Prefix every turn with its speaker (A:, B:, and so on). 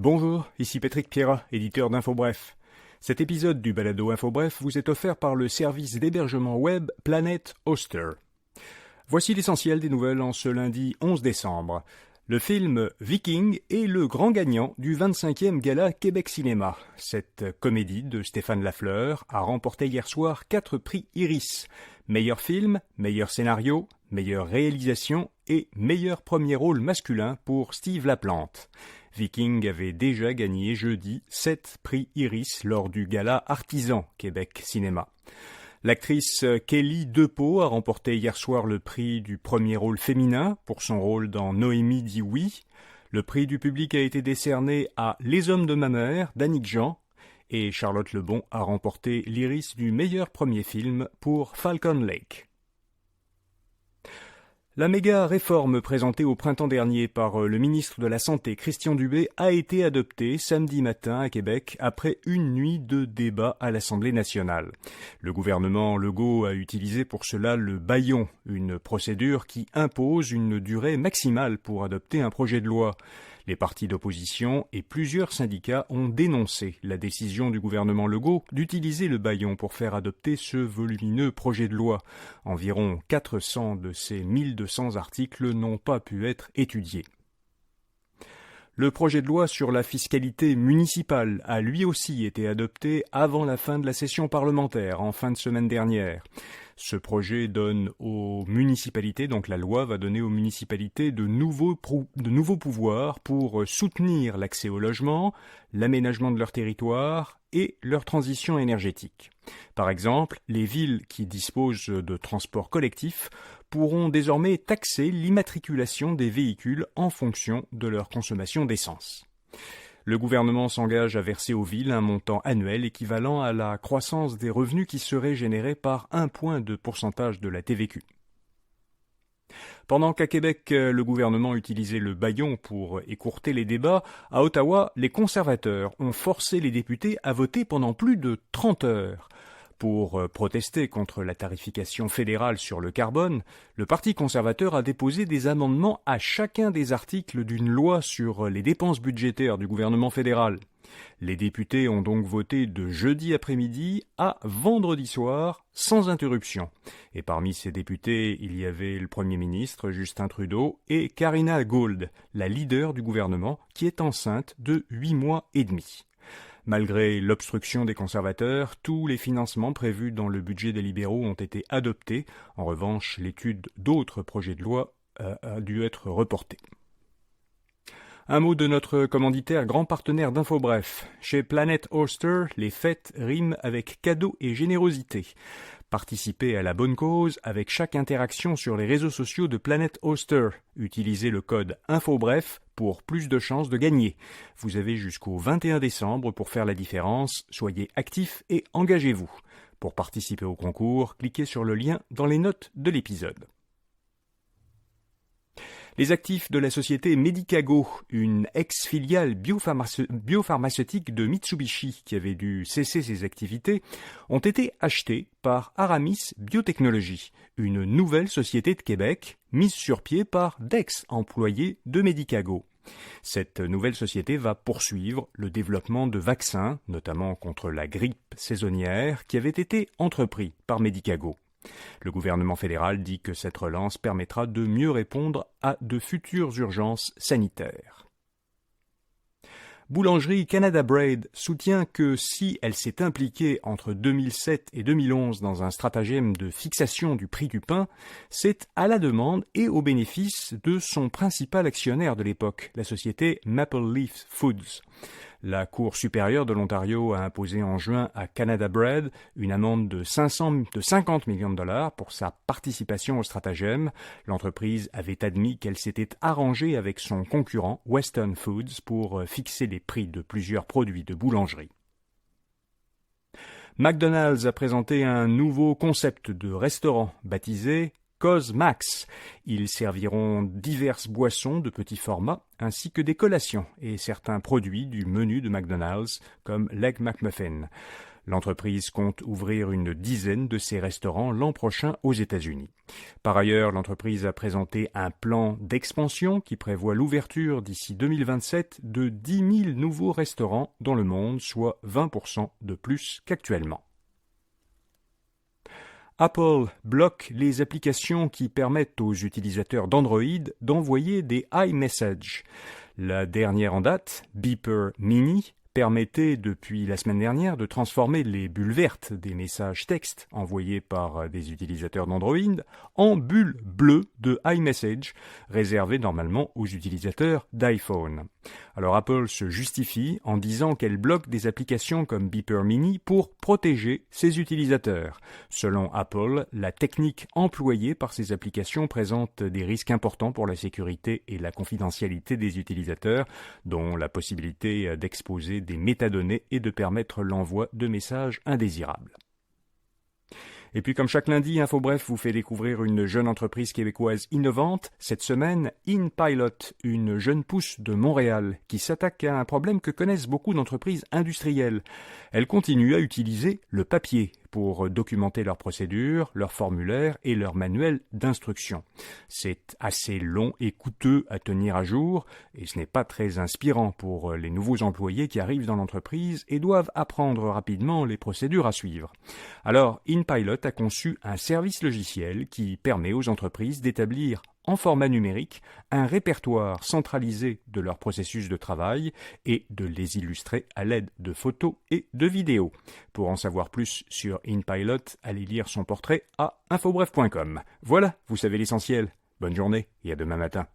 A: Bonjour, ici Patrick Pierrat, éditeur d'InfoBref. Cet épisode du balado InfoBref vous est offert par le service d'hébergement web Planet Hoster. Voici l'essentiel des nouvelles en ce lundi 11 décembre. Le film Viking est le grand gagnant du 25e Gala Québec Cinéma. Cette comédie de Stéphane Lafleur a remporté hier soir 4 prix Iris. Meilleur film, meilleur scénario, meilleure réalisation et meilleur premier rôle masculin pour Steve Laplante. Viking avait déjà gagné jeudi 7 prix Iris lors du Gala Artisan Québec Cinéma. L'actrice Kelly Depeau a remporté hier soir le prix du premier rôle féminin pour son rôle dans Noémie dit oui. Le prix du public a été décerné à Les hommes de ma mère d'Annick Jean et Charlotte Lebon a remporté l'Iris du meilleur premier film pour Falcon Lake. La méga réforme présentée au printemps dernier par le ministre de la Santé Christian Dubé a été adoptée samedi matin à Québec après une nuit de débat à l'Assemblée nationale. Le gouvernement Legault a utilisé pour cela le bâillon, une procédure qui impose une durée maximale pour adopter un projet de loi. Les partis d'opposition et plusieurs syndicats ont dénoncé la décision du gouvernement Legault d'utiliser le bâillon pour faire adopter ce volumineux projet de loi. Environ 400 de ces 1200 articles n'ont pas pu être étudiés. Le projet de loi sur la fiscalité municipale a lui aussi été adopté avant la fin de la session parlementaire, en fin de semaine dernière. Ce projet donne aux municipalités, donc la loi va donner aux municipalités de nouveaux pouvoirs pour soutenir l'accès au logement, l'aménagement de leur territoire et leur transition énergétique. Par exemple, les villes qui disposent de transports collectifs pourront désormais taxer l'immatriculation des véhicules en fonction de leur consommation d'essence. Le gouvernement s'engage à verser aux villes un montant annuel équivalent à la croissance des revenus qui serait générée par 1 point de pourcentage de la TVQ. Pendant qu'à Québec, le gouvernement utilisait le bâillon pour écourter les débats, à Ottawa, les conservateurs ont forcé les députés à voter pendant plus de 30 heures. Pour protester contre la tarification fédérale sur le carbone, le Parti conservateur a déposé des amendements à chacun des articles d'une loi sur les dépenses budgétaires du gouvernement fédéral. Les députés ont donc voté de jeudi après-midi à vendredi soir, sans interruption. Et parmi ces députés, il y avait le Premier ministre Justin Trudeau et Karina Gould, la leader du gouvernement, qui est enceinte de 8 mois et demi. Malgré l'obstruction des conservateurs, tous les financements prévus dans le budget des libéraux ont été adoptés. En revanche, l'étude d'autres projets de loi a dû être reportée. Un mot de notre commanditaire grand partenaire d'InfoBref. Chez Planet Hoster, les fêtes riment avec cadeaux et générosité. Participez à la bonne cause avec chaque interaction sur les réseaux sociaux de Planet Hoster. Utilisez le code InfoBref pour plus de chances de gagner. Vous avez jusqu'au 21 décembre pour faire la différence. Soyez actifs et engagez-vous. Pour participer au concours, cliquez sur le lien dans les notes de l'épisode. Les actifs de la société Medicago, une ex-filiale biopharmaceutique de Mitsubishi qui avait dû cesser ses activités, ont été achetés par Aramis Biotechnologies, une nouvelle société de Québec mise sur pied par d'ex-employés de Medicago. Cette nouvelle société va poursuivre le développement de vaccins, notamment contre la grippe saisonnière, qui avait été entrepris par Medicago. Le gouvernement fédéral dit que cette relance permettra de mieux répondre à de futures urgences sanitaires. Boulangerie Canada Bread soutient que si elle s'est impliquée entre 2007 et 2011 dans un stratagème de fixation du prix du pain, c'est à la demande et au bénéfice de son principal actionnaire de l'époque, la société Maple Leaf Foods. La Cour supérieure de l'Ontario a imposé en juin à Canada Bread une amende de 50 millions de dollars pour sa participation au stratagème. L'entreprise avait admis qu'elle s'était arrangée avec son concurrent Weston Foods pour fixer les prix de plusieurs produits de boulangerie. McDonald's a présenté un nouveau concept de restaurant baptisé CosMax. Ils serviront diverses boissons de petit format ainsi que des collations et certains produits du menu de McDonald's comme l'Egg McMuffin. L'entreprise compte ouvrir une dizaine de ces restaurants l'an prochain aux États-Unis. Par ailleurs, l'entreprise a présenté un plan d'expansion qui prévoit l'ouverture d'ici 2027 de 10 000 nouveaux restaurants dans le monde, soit 20% de plus qu'actuellement. Apple bloque les applications qui permettent aux utilisateurs d'Android d'envoyer des iMessage. La dernière en date, Beeper Mini, permettait depuis la semaine dernière de transformer les bulles vertes des messages textes envoyés par des utilisateurs d'Android en bulles bleues de iMessage, réservées normalement aux utilisateurs d'iPhone. Alors Apple se justifie en disant qu'elle bloque des applications comme Beeper Mini pour protéger ses utilisateurs. Selon Apple, la technique employée par ces applications présente des risques importants pour la sécurité et la confidentialité des utilisateurs, dont la possibilité d'exposer des métadonnées et de permettre l'envoi de messages indésirables. Et puis comme chaque lundi, InfoBref vous fait découvrir une jeune entreprise québécoise innovante. Cette semaine, InPilot, une jeune pousse de Montréal qui s'attaque à un problème que connaissent beaucoup d'entreprises industrielles. Elle continue à utiliser le papier pour documenter leurs procédures, leurs formulaires et leurs manuels d'instruction. C'est assez long et coûteux à tenir à jour et ce n'est pas très inspirant pour les nouveaux employés qui arrivent dans l'entreprise et doivent apprendre rapidement les procédures à suivre. Alors, InPilot a conçu un service logiciel qui permet aux entreprises d'établir en format numérique un répertoire centralisé de leur processus de travail et de les illustrer à l'aide de photos et de vidéos. Pour en savoir plus sur InPilot, allez lire son portrait à infobref.com. Voilà, vous savez l'essentiel. Bonne journée et à demain matin.